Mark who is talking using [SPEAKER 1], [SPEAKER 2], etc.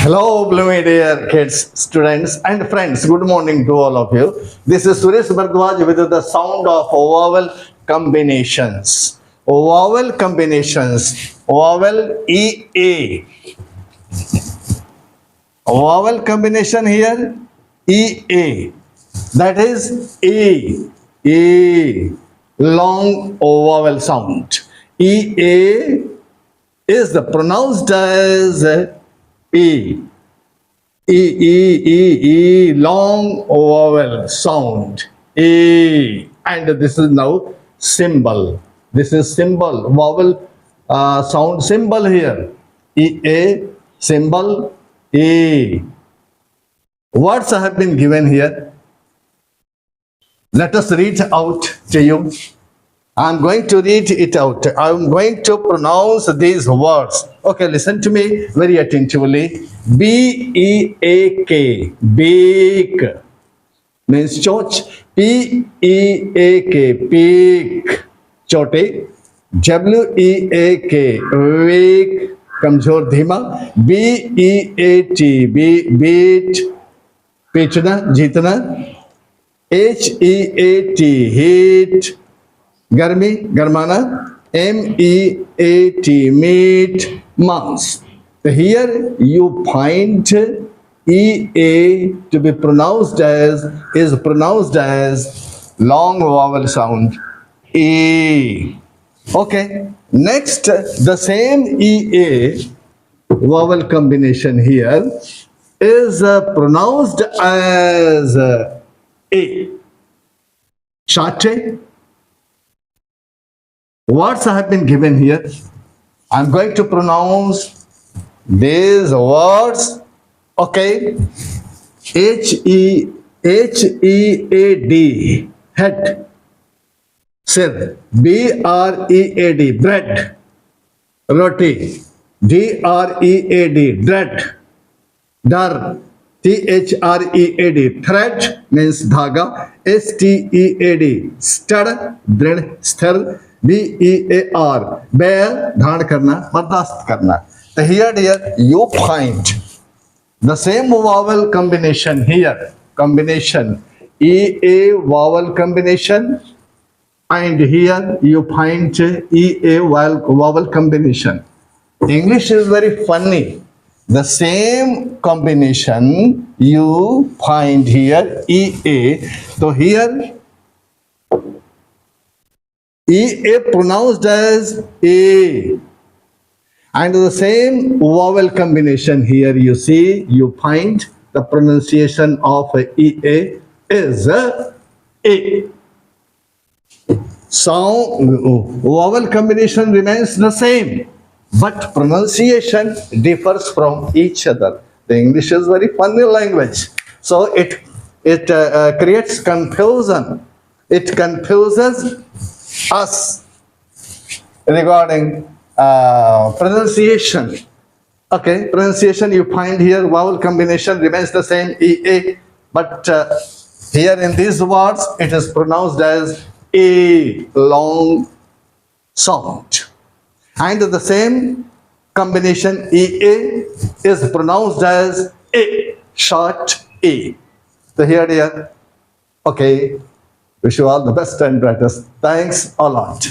[SPEAKER 1] Hello, my dear kids, students, and friends. Good morning to all of you. This is Suresh Bhardwaj with the sound of vowel combinations. Vowel combinations. Vowel EA. Vowel combination here EA. That is E. E. Long vowel sound. EA is pronounced as E. E, long vowel sound. E. And this is now symbol. This is symbol, vowel sound symbol here. E, symbol, E. Words have been given here. Let us read out to you. I'm going to read it out. I'm going to pronounce these words. Okay, listen to me very attentively. B-E-A-K, beak, means church. P-E-A-K, peak, chote. W-E-A-K, weak, kamjor dhima. B-E-A-T, beat, pichna, jeetna. H-E-A-T, heat, Garmi, Garmana. M-E-A-T, meat, months. Here you find E-A to be pronounced as, is pronounced as long vowel sound. E. Okay. Next, the same E-A vowel combination here is pronounced as A. Chate. Words have been given here. I'm going to pronounce these words. Okay. H-E-A-D, head. Sir. B-R-E-A-D, bread. Roti. D-R-E-A-D, dread. Dar. T-H-R-E-A-D, thread, means dhaga. S-T-E-A-D, stud, dred, stir. B-E-A-R, bear, dhaan karna, bardast karna. So here, dear, you find the same vowel combination here. Combination E-A vowel combination, and here you find E-A vowel combination. English is very funny. The same combination you find here E-A. So here E-A pronounced as A. And the same vowel combination here you see, you find the pronunciation of E-A is A. Sound, vowel combination remains the same, but pronunciation differs from each other. The English is very funny language. So it creates confusion. It confuses us regarding pronunciation. Okay, pronunciation you find here, vowel combination remains the same, E-A, but here in these words it is pronounced as A, long sound. And the same combination E-A is pronounced as A, short A. So here, dear, okay, wish you all the best and brightest. Thanks a lot.